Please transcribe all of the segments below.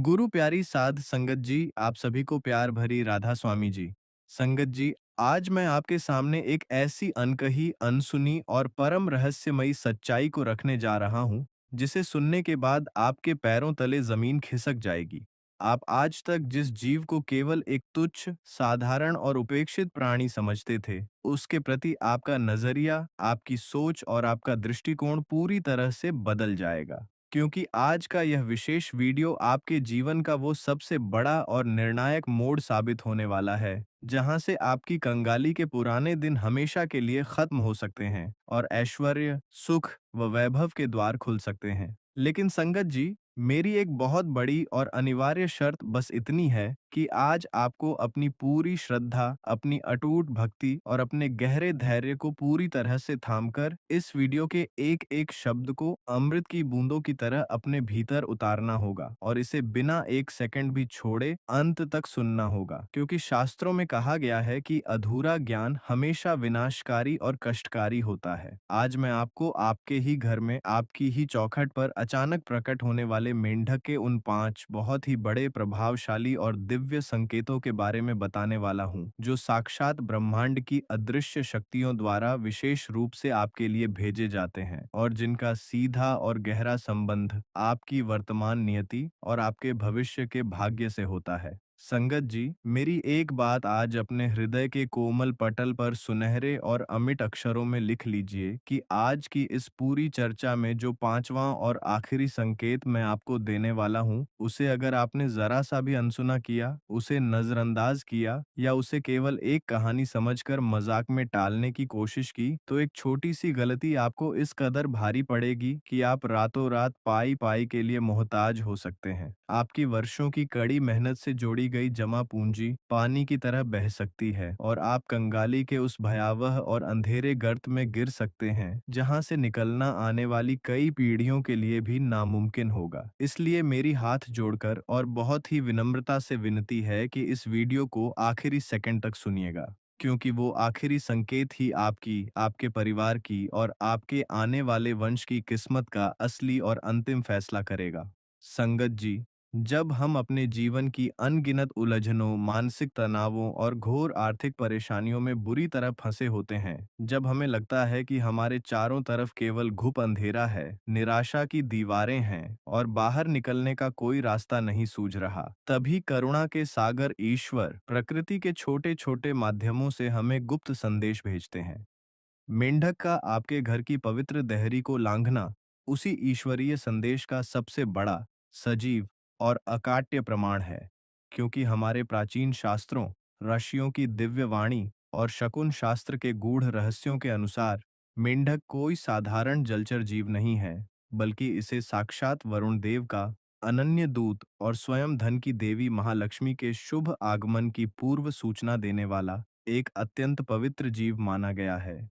गुरु प्यारी साध संगत जी, आप सभी को प्यार भरी राधा स्वामी जी। संगत जी, आज मैं आपके सामने एक ऐसी अनकही, अनसुनी और परम रहस्यमयी सच्चाई को रखने जा रहा हूँ, जिसे सुनने के बाद आपके पैरों तले जमीन खिसक जाएगी। आप आज तक जिस जीव को केवल एक तुच्छ, साधारण और उपेक्षित प्राणी समझते थे, उसके प्रति आपका नजरिया, आपकी सोच और आपका दृष्टिकोण पूरी तरह से बदल जाएगा। क्योंकि आज का यह विशेष वीडियो आपके जीवन का वो सबसे बड़ा और निर्णायक मोड़ साबित होने वाला है, जहां से आपकी कंगाली के पुराने दिन हमेशा के लिए खत्म हो सकते हैं और ऐश्वर्य, सुख व वैभव के द्वार खुल सकते हैं। लेकिन संगत जी, मेरी एक बहुत बड़ी और अनिवार्य शर्त बस इतनी है कि आज आपको अपनी पूरी श्रद्धा, अपनी अटूट भक्ति और अपने गहरे धैर्य को पूरी तरह से थामकर इस वीडियो के एक-एक शब्द को अमृत की बूंदों की तरह अपने भीतर उतारना होगा और इसे बिना एक सेकंड भी छोड़े अंत तक सुनना होगा। क्योंकि शास्त्रों में कहा गया है कि अधूरा ज्ञान हमेशा विनाशकारी और कष्टकारी होता है। आज मैं आपको आपके ही घर में, आपकी ही चौखट पर अचानक प्रकट होने वाले मेंढक के उन 5 बहुत ही बड़े, प्रभावशाली और दिव्य संकेतों के बारे में बताने वाला हूँ, जो साक्षात ब्रह्मांड की अदृश्य शक्तियों द्वारा विशेष रूप से आपके लिए भेजे जाते हैं और जिनका सीधा और गहरा संबंध आपकी वर्तमान नियति और आपके भविष्य के भाग्य से होता है। संगत जी, मेरी एक बात आज अपने हृदय के कोमल पटल पर सुनहरे और अमिट अक्षरों में लिख लीजिए कि आज की इस पूरी चर्चा में जो पांचवां और आखिरी संकेत मैं आपको देने वाला हूँ, उसे अगर आपने जरा सा भी अनसुना किया, उसे नजरअंदाज किया या उसे केवल एक कहानी समझकर मजाक में टालने की कोशिश की, तो एक छोटी सी गलती आपको इस कदर भारी पड़ेगी कि आप रातों रात पाई पाई के लिए मोहताज हो सकते हैं। आपकी वर्षों की कड़ी मेहनत से जोड़ी गई जमा पूंजी पानी की तरह बह सकती है और आप कंगाली के उस भयावह और अंधेरे गर्त में गिर सकते हैं, जहां से निकलना आने वाली कई पीढ़ियों के लिए भी नामुमकिन होगा। इसलिए मेरी हाथ जोड़कर और बहुत ही विनम्रता से विनती है कि इस वीडियो को आखिरी सेकंड तक सुनिएगा, क्योंकि वो आखिरी संकेत ही आपकी, आपके परिवार की और आपके आने वाले वंश की किस्मत का असली और अंतिम फैसला करेगा। संगत जी, जब हम अपने जीवन की अनगिनत उलझनों, मानसिक तनावों और घोर आर्थिक परेशानियों में बुरी तरह फंसे होते हैं, जब हमें लगता है कि हमारे चारों तरफ केवल घुप अंधेरा है, निराशा की दीवारें हैं और बाहर निकलने का कोई रास्ता नहीं सूझ रहा, तभी करुणा के सागर ईश्वर प्रकृति के छोटे-छोटे माध्यमों से हमें गुप्त संदेश भेजते हैं। मेंढक का आपके घर की पवित्र देहरी को लांघना उसी ईश्वरीय संदेश का सबसे बड़ा, सजीव और अकाट्य प्रमाण है, क्योंकि हमारे प्राचीन शास्त्रों, ऋषियों की दिव्य वाणी और शकुन शास्त्र के गूढ़ रहस्यों के अनुसार मेंढक कोई साधारण जलचर जीव नहीं है, बल्कि इसे साक्षात वरुण देव का अनन्य दूत और स्वयं धन की देवी महालक्ष्मी के शुभ आगमन की पूर्व सूचना देने वाला एक अत्यंत पवित्र जीव माना गया है।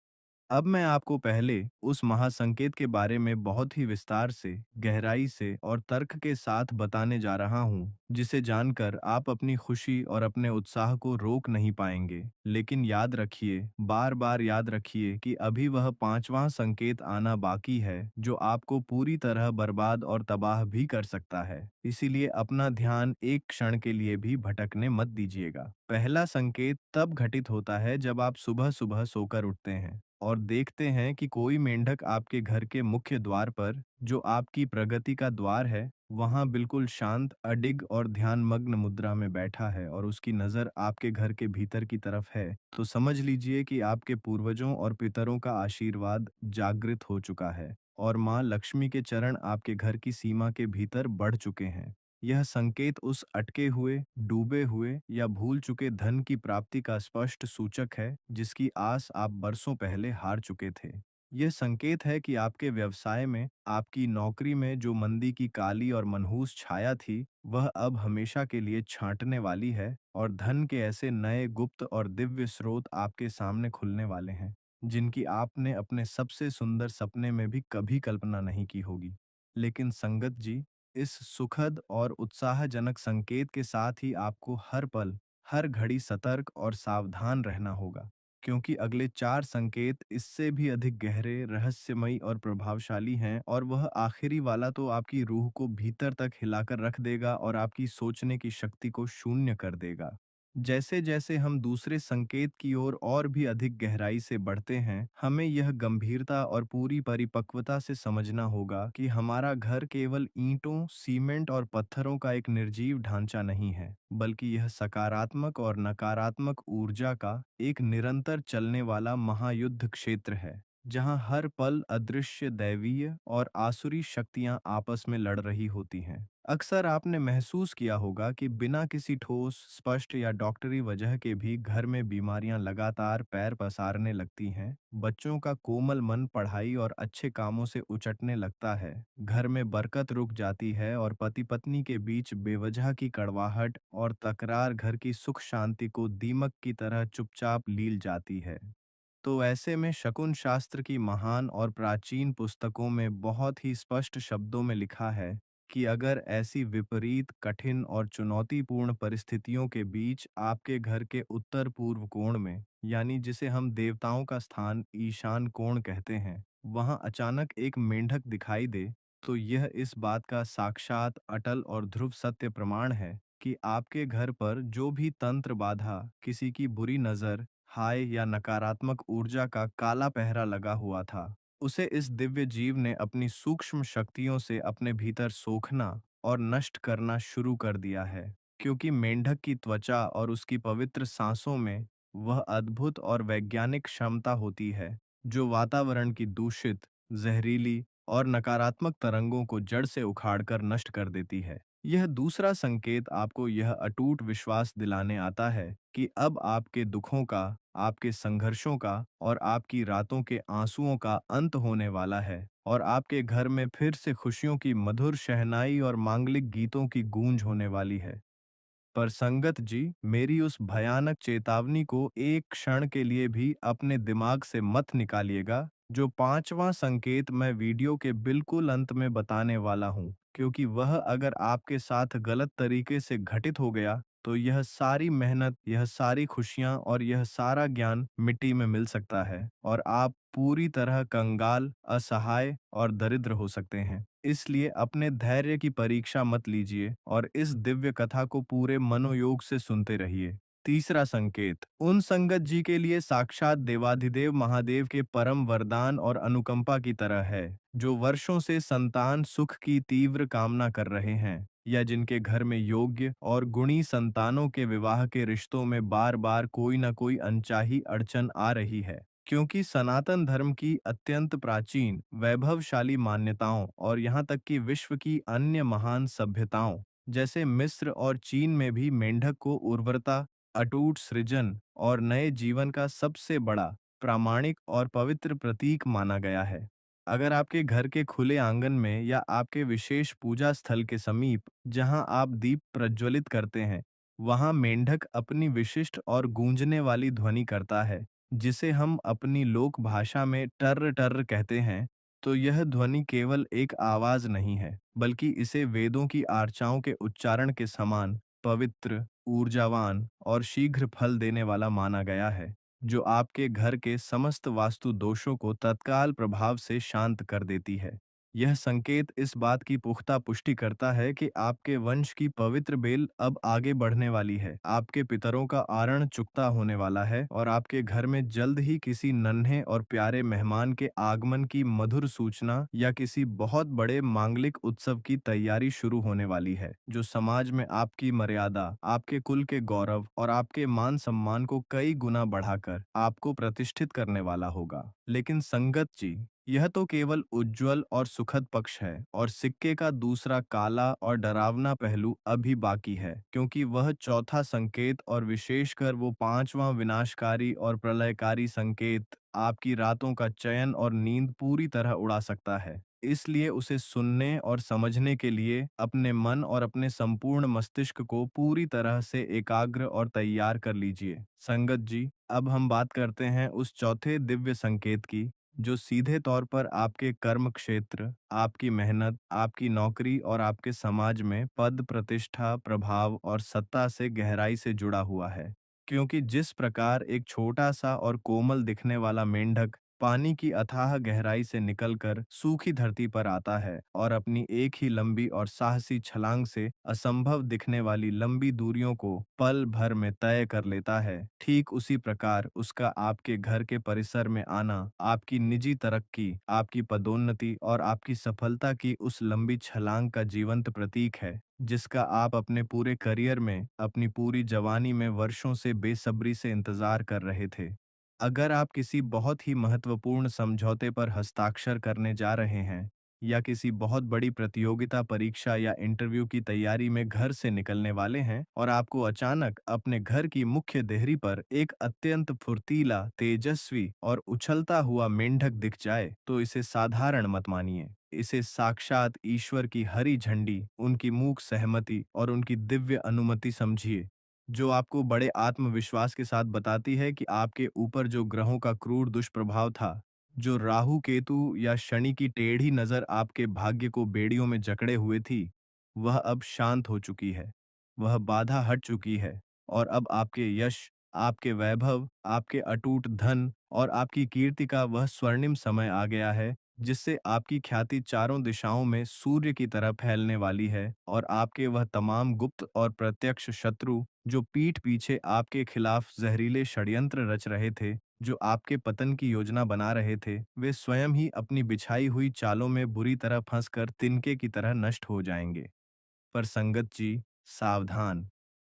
अब मैं आपको पहले उस महासंकेत के बारे में बहुत ही विस्तार से, गहराई से और तर्क के साथ बताने जा रहा हूँ, जिसे जानकर आप अपनी खुशी और अपने उत्साह को रोक नहीं पाएंगे। लेकिन याद रखिए, बार बार याद रखिए कि अभी वह पांचवां संकेत आना बाकी है, जो आपको पूरी तरह बर्बाद और तबाह भी कर सकता है। इसीलिए अपना ध्यान एक क्षण के लिए भी भटकने मत दीजिएगा। पहला संकेत तब घटित होता है जब आप सुबह सुबह सोकर उठते हैं और देखते हैं कि कोई मेंढक आपके घर के मुख्य द्वार पर, जो आपकी प्रगति का द्वार है, वहां बिल्कुल शांत, अडिग और ध्यानमग्न मुद्रा में बैठा है और उसकी नजर आपके घर के भीतर की तरफ है, तो समझ लीजिए कि आपके पूर्वजों और पितरों का आशीर्वाद जागृत हो चुका है और माँ लक्ष्मी के चरण आपके घर की सीमा के भीतर बढ़ चुके हैं। यह संकेत उस अटके हुए, डूबे हुए या भूल चुके धन की प्राप्ति का स्पष्ट सूचक है, जिसकी आस आप बरसों पहले हार चुके थे। यह संकेत है कि आपके व्यवसाय में, आपकी नौकरी में जो मंदी की काली और मनहूस छाया थी, वह अब हमेशा के लिए छांटने वाली है और धन के ऐसे नए गुप्त और दिव्य स्रोत आपके सामने खुलने वाले हैं, जिनकी आपने अपने सबसे सुंदर सपने में भी कभी कल्पना नहीं की होगी। लेकिन संगत जी, इस सुखद और उत्साहजनक संकेत के साथ ही आपको हर पल, हर घड़ी सतर्क और सावधान रहना होगा, क्योंकि अगले 4 संकेत इससे भी अधिक गहरे, रहस्यमयी और प्रभावशाली हैं, और वह आखिरी वाला तो आपकी रूह को भीतर तक हिलाकर रख देगा और आपकी सोचने की शक्ति को शून्य कर देगा। जैसे-जैसे हम दूसरे संकेत की ओर और भी अधिक गहराई से बढ़ते हैं, हमें यह गंभीरता और पूरी परिपक्वता से समझना होगा कि हमारा घर केवल ईंटों, सीमेंट और पत्थरों का एक निर्जीव ढांचा नहीं है, बल्कि यह सकारात्मक और नकारात्मक ऊर्जा का एक निरंतर चलने वाला महायुद्ध क्षेत्र है, जहां हर पल अदृश्य दैवीय और आसुरी शक्तियां आपस में लड़ रही होती हैं। अक्सर आपने महसूस किया होगा कि बिना किसी ठोस, स्पष्ट या डॉक्टरी वजह के भी घर में बीमारियां लगातार पैर पसारने लगती हैं, बच्चों का कोमल मन पढ़ाई और अच्छे कामों से उचटने लगता है, घर में बरकत रुक जाती है और पति-पत्नी के बीच बेवजह की कड़वाहट और तकरार घर की सुख शांति को दीमक की तरह चुपचाप लील जाती है। तो ऐसे में शकुन शास्त्र की महान और प्राचीन पुस्तकों में बहुत ही स्पष्ट शब्दों में लिखा है कि अगर ऐसी विपरीत, कठिन और चुनौतीपूर्ण परिस्थितियों के बीच आपके घर के उत्तर पूर्व कोण में, यानी जिसे हम देवताओं का स्थान ईशान कोण कहते हैं, वहां अचानक एक मेंढक दिखाई दे, तो यह इस बात का साक्षात, अटल और ध्रुव सत्य प्रमाण है कि आपके घर पर जो भी तंत्र बाधा, किसी की बुरी नजर, हाय या नकारात्मक ऊर्जा का काला पहरा लगा हुआ था, उसे इस दिव्य जीव ने अपनी सूक्ष्म शक्तियों से अपने भीतर सोखना और नष्ट करना शुरू कर दिया है। क्योंकि मेंढक की त्वचा और उसकी पवित्र सांसों में वह अद्भुत और वैज्ञानिक क्षमता होती है, जो वातावरण की दूषित, जहरीली और नकारात्मक तरंगों को जड़ से उखाड़कर नष्ट कर देती है। यह दूसरा संकेत आपको यह अटूट विश्वास दिलाने आता है कि अब आपके दुखों का, आपके संघर्षों का और आपकी रातों के आंसुओं का अंत होने वाला है, और आपके घर में फिर से खुशियों की मधुर शहनाई और मांगलिक गीतों की गूंज होने वाली है। पर संगत जी, मेरी उस भयानक चेतावनी को एक क्षण के लिए भी अपने दिमाग से मत निकालिएगा, जो पांचवां संकेत मैं वीडियो के बिल्कुल अंत में बताने वाला हूँ, क्योंकि वह अगर आपके साथ गलत तरीके से घटित हो गया, तो यह सारी मेहनत, यह सारी खुशियां और यह सारा ज्ञान मिट्टी में मिल सकता है, और आप पूरी तरह कंगाल, असहाय और दरिद्र हो सकते हैं। इसलिए अपने धैर्य की परीक्षा मत लीजिए और इस दिव्य कथा को पूरे मनोयोग से सुनते रहिए। तीसरा संकेत उन संगत जी के लिए साक्षात देवाधिदेव महादेव के परम वरदान और अनुकंपा की तरह है, जो वर्षों से संतान सुख की तीव्र कामना कर रहे हैं, या जिनके घर में योग्य और गुणी संतानों के विवाह के रिश्तों में बार बार कोई न कोई अनचाही अड़चन आ रही है। क्योंकि सनातन धर्म की अत्यंत प्राचीन, वैभवशाली मान्यताओं और यहाँ तक कि विश्व की अन्य महान सभ्यताओं, जैसे मिस्र और चीन में भी मेंढक को उर्वरता, अटूट सृजन और नए जीवन का सबसे बड़ा, प्रामाणिक और पवित्र प्रतीक माना गया है। अगर आपके घर के खुले आंगन में या आपके विशेष पूजा स्थल के समीप, जहां आप दीप प्रज्वलित करते हैं, वहां मेंढक अपनी विशिष्ट और गूंजने वाली ध्वनि करता है, जिसे हम अपनी लोक भाषा में टर्र टर्र कहते हैं, तो यह ध्वनि केवल एक आवाज नहीं है, बल्कि इसे वेदों की आर्चाओं के उच्चारण के समान पवित्र, ऊर्जावान और शीघ्र फल देने वाला माना गया है, जो आपके घर के समस्त वास्तु दोषों को तत्काल प्रभाव से शांत कर देती है। यह संकेत इस बात की पुख्ता पुष्टि करता है कि आपके वंश की पवित्र बेल अब आगे बढ़ने वाली है, आपके पितरों का आरण चुकता होने वाला है, और आपके घर में जल्द ही किसी नन्हे और प्यारे मेहमान के आगमन की मधुर सूचना या किसी बहुत बड़े मांगलिक उत्सव की तैयारी शुरू होने वाली है, जो समाज में आपकी मर्यादा, आपके कुल के गौरव और आपके मान सम्मान को कई गुना बढ़ाकर आपको प्रतिष्ठित करने वाला होगा। लेकिन संगत जी, यह तो केवल उज्ज्वल और सुखद पक्ष है, और सिक्के का दूसरा काला और डरावना पहलू अभी बाकी है, क्योंकि वह चौथा संकेत और विशेषकर वो पांचवां विनाशकारी और प्रलयकारी संकेत आपकी रातों का चयन और नींद पूरी तरह उड़ा सकता है। इसलिए उसे सुनने और समझने के लिए अपने मन और अपने संपूर्ण मस्तिष्क को पूरी तरह से एकाग्र और तैयार कर लीजिए। संगत जी, अब हम बात करते हैं उस चौथे दिव्य संकेत की, जो सीधे तौर पर आपके कर्म क्षेत्र, आपकी मेहनत, आपकी नौकरी और आपके समाज में पद, प्रतिष्ठा, प्रभाव और सत्ता से गहराई से जुड़ा हुआ है। क्योंकि जिस प्रकार एक छोटा सा और कोमल दिखने वाला मेंढक पानी की अथाह गहराई से निकलकर सूखी धरती पर आता है और अपनी एक ही लंबी और साहसी छलांग से असंभव दिखने वाली लंबी दूरियों को पल भर में तय कर लेता है, ठीक उसी प्रकार उसका आपके घर के परिसर में आना आपकी निजी तरक्की, आपकी पदोन्नति और आपकी सफलता की उस लंबी छलांग का जीवंत प्रतीक है, जिसका आप अपने पूरे करियर में, अपनी पूरी जवानी में वर्षों से बेसब्री से इंतजार कर रहे थे। अगर आप किसी बहुत ही महत्वपूर्ण समझौते पर हस्ताक्षर करने जा रहे हैं, या किसी बहुत बड़ी प्रतियोगिता परीक्षा या इंटरव्यू की तैयारी में घर से निकलने वाले हैं और आपको अचानक अपने घर की मुख्य देहरी पर एक अत्यंत फुर्तीला, तेजस्वी और उछलता हुआ मेंढक दिख जाए, तो इसे साधारण मत मानिए। इसे साक्षात ईश्वर की हरी झंडी, उनकी मूक सहमति और उनकी दिव्य अनुमति समझिए, जो आपको बड़े आत्मविश्वास के साथ बताती है कि आपके ऊपर जो ग्रहों का क्रूर दुष्प्रभाव था, जो राहु केतु या शनि की टेढ़ी नजर आपके भाग्य को बेड़ियों में जकड़े हुए थी, वह अब शांत हो चुकी है। वह बाधा हट चुकी है और अब आपके यश, आपके वैभव, आपके अटूट धन और आपकी कीर्ति का वह स्वर्णिम समय आ गया है, जिससे आपकी ख्याति चारों दिशाओं में सूर्य की तरह फैलने वाली है और आपके वह तमाम गुप्त और प्रत्यक्ष शत्रु, जो पीठ पीछे आपके खिलाफ जहरीले षड्यंत्र रच रहे थे, जो आपके पतन की योजना बना रहे थे, वे स्वयं ही अपनी बिछाई हुई चालों में बुरी तरह फंसकर तिनके की तरह नष्ट हो जाएंगे। पर संगत जी, सावधान!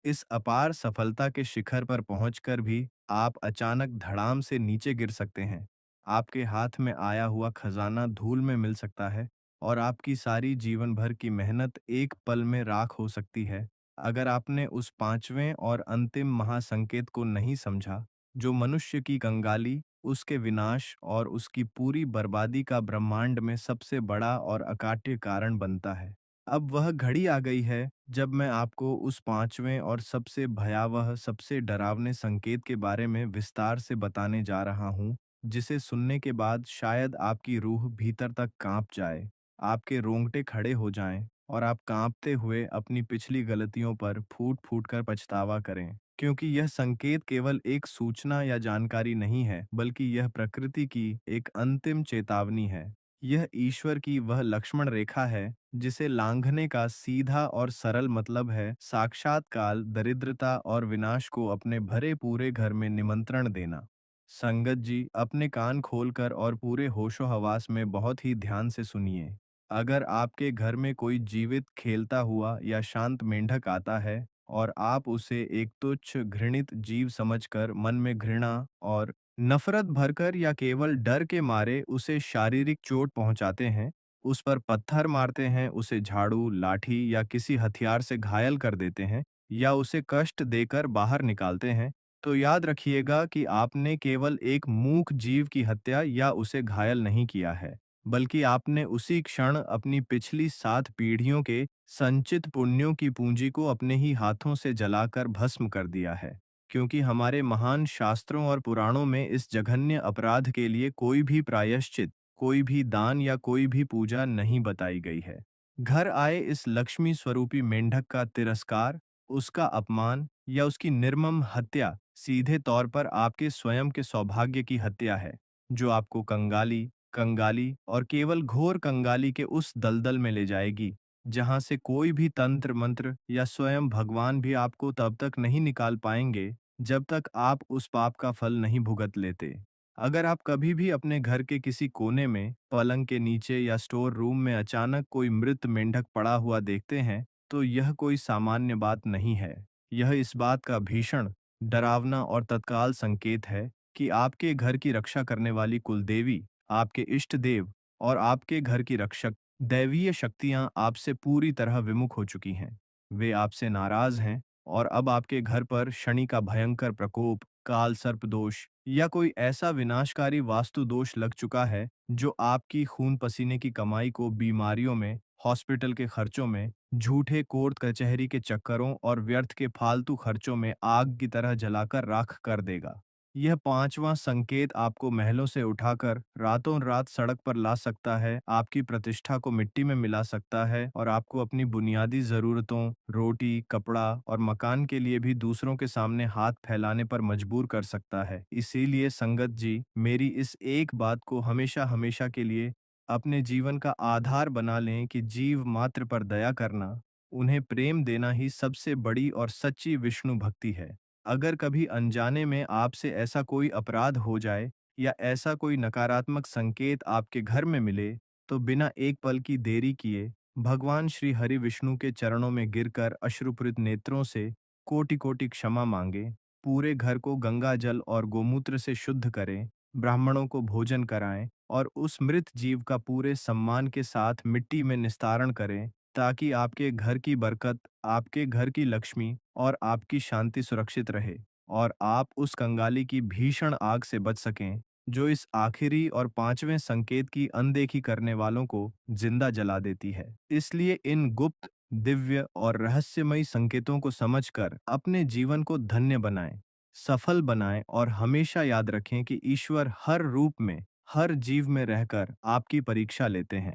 इस अपार सफलता के शिखर पर पहुंचकर भी आप अचानक धड़ाम से नीचे गिर सकते हैं। आपके हाथ में आया हुआ खजाना धूल में मिल सकता है और आपकी सारी जीवन भर की मेहनत एक पल में राख हो सकती है, अगर आपने उस पांचवें और अंतिम महासंकेत को नहीं समझा, जो मनुष्य की कंगाली, उसके विनाश और उसकी पूरी बर्बादी का ब्रह्मांड में सबसे बड़ा और अकाट्य कारण बनता है। अब वह घड़ी आ गई है जब मैं आपको उस पांचवें और सबसे भयावह, सबसे डरावने संकेत के बारे में विस्तार से बताने जा रहा हूं, जिसे सुनने के बाद शायद आपकी रूह भीतर तक कांप जाए, आपके रोंगटे खड़े हो जाएं और आप कांपते हुए अपनी पिछली गलतियों पर फूट-फूट कर पछतावा करें। क्योंकि यह संकेत केवल एक सूचना या जानकारी नहीं है, बल्कि यह प्रकृति की एक अंतिम चेतावनी है। यह ईश्वर की वह लक्ष्मण रेखा है, जिसे लांघने का सीधा और सरल मतलब है साक्षात काल, दरिद्रता और विनाश को अपने भरे पूरे घर में निमंत्रण देना। संगत जी, अपने कान खोलकर और पूरे होशो हवास में बहुत ही ध्यान से सुनिए। अगर आपके घर में कोई जीवित, खेलता हुआ या शांत मेंढक आता है और आप उसे एक तुच्छ, घृणित जीव समझकर मन में घृणा और नफरत भरकर या केवल डर के मारे उसे शारीरिक चोट पहुंचाते हैं, उस पर पत्थर मारते हैं, उसे झाड़ू, लाठी या किसी हथियार से घायल कर देते हैं, या उसे कष्ट देकर बाहर निकालते हैं, तो याद रखिएगा कि आपने केवल एक मूक जीव की हत्या या उसे घायल नहीं किया है, बल्कि आपने उसी क्षण अपनी पिछली 7 पीढ़ियों के संचित पुण्यों की पूंजी को अपने ही हाथों से जलाकर भस्म कर दिया है। क्योंकि हमारे महान शास्त्रों और पुराणों में इस जघन्य अपराध के लिए कोई भी प्रायश्चित, कोई भी दान या कोई भी पूजा नहीं बताई गई है। घर आए इस लक्ष्मी स्वरूपी मेंढक का तिरस्कार, उसका अपमान या उसकी निर्मम हत्या सीधे तौर पर आपके स्वयं के सौभाग्य की हत्या है, जो आपको कंगाली, कंगाली और केवल घोर कंगाली के उस दलदल में ले जाएगी, जहां से कोई भी तंत्र मंत्र या स्वयं भगवान भी आपको तब तक नहीं निकाल पाएंगे, जब तक आप उस पाप का फल नहीं भुगत लेते। अगर आप कभी भी अपने घर के किसी कोने में, पलंग के नीचे या स्टोर रूम में अचानक कोई मृत मेंढक पड़ा हुआ देखते हैं, तो यह कोई सामान्य बात नहीं है। यह इस बात का भीषण, डरावना और तत्काल संकेत है कि आपके घर की रक्षा करने वाली कुलदेवी, आपके इष्ट देव और आपके घर की रक्षक दैवीय शक्तियां आपसे पूरी तरह विमुख हो चुकी हैं। वे आपसे नाराज हैं और अब आपके घर पर शनि का भयंकर प्रकोप, काल सर्प दोष या कोई ऐसा विनाशकारी वास्तु दोष लग चुका है, जो आपकी खून पसीने की कमाई को बीमारियों में, हॉस्पिटल के खर्चों में, झूठे कोर्ट कचहरी के चक्करों और व्यर्थ के फालतू खर्चों में आग की तरह जलाकर राख कर देगा। यह पांचवां संकेत आपको महलों से उठाकर रातों रात सड़क पर ला सकता है, आपकी प्रतिष्ठा को मिट्टी में मिला सकता है और आपको अपनी बुनियादी जरूरतों, रोटी, कपड़ा और मकान के लिए भी दूसरों के सामने हाथ फैलाने पर मजबूर कर सकता है। इसीलिए संगत जी, मेरी इस एक बात को हमेशा हमेशा के लिए अपने जीवन का आधार बना लें कि जीव मात्र पर दया करना, उन्हें प्रेम देना ही सबसे बड़ी और सच्ची विष्णु भक्ति है। अगर कभी अनजाने में आपसे ऐसा कोई अपराध हो जाए या ऐसा कोई नकारात्मक संकेत आपके घर में मिले, तो बिना एक पल की देरी किए भगवान श्री हरि विष्णु के चरणों में गिरकर अश्रुपूरित नेत्रों से कोटि कोटि क्षमा मांगे, पूरे घर को गंगा जल और गोमूत्र से शुद्ध करें, ब्राह्मणों को भोजन कराएं और उस मृत जीव का पूरे सम्मान के साथ मिट्टी में निस्तारण करें, ताकि आपके घर की बरकत, आपके घर की लक्ष्मी और आपकी शांति सुरक्षित रहे और आप उस कंगाली की भीषण आग से बच सकें, जो इस आखिरी और पांचवें संकेत की अनदेखी करने वालों को जिंदा जला देती है। इसलिए इन गुप्त, दिव्य और रहस्यमयी संकेतों को समझकर अपने जीवन को धन्य बनाएं, सफल बनाएं और हमेशा याद रखें कि ईश्वर हर रूप में, हर जीव में रहकर आपकी परीक्षा लेते हैं।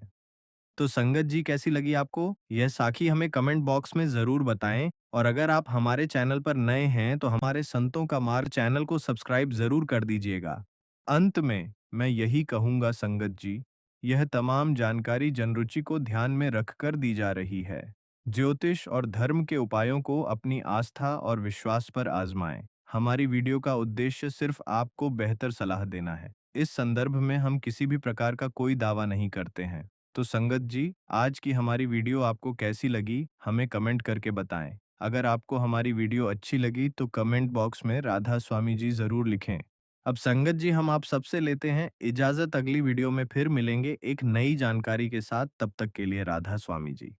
तो संगत जी, कैसी लगी आपको यह साखी, हमें कमेंट बॉक्स में ज़रूर बताएं और अगर आप हमारे चैनल पर नए हैं तो हमारे संतों का मार्ग चैनल को सब्सक्राइब ज़रूर कर दीजिएगा। अंत में मैं यही कहूँगा संगत जी, यह तमाम जानकारी जनरुचि को ध्यान में रखकर दी जा रही है। ज्योतिष और धर्म के उपायों को अपनी आस्था और विश्वास पर आजमाएं। हमारी वीडियो का उद्देश्य सिर्फ आपको बेहतर सलाह देना है। इस संदर्भ में हम किसी भी प्रकार का कोई दावा नहीं करते हैं। तो संगत जी, आज की हमारी वीडियो आपको कैसी लगी, हमें कमेंट करके बताएं। अगर आपको हमारी वीडियो अच्छी लगी तो कमेंट बॉक्स में राधा स्वामी जी ज़रूर लिखें। अब संगत जी, हम आप सबसे लेते हैं इजाज़त। अगली वीडियो में फिर मिलेंगे एक नई जानकारी के साथ। तब तक के लिए राधा स्वामी जी।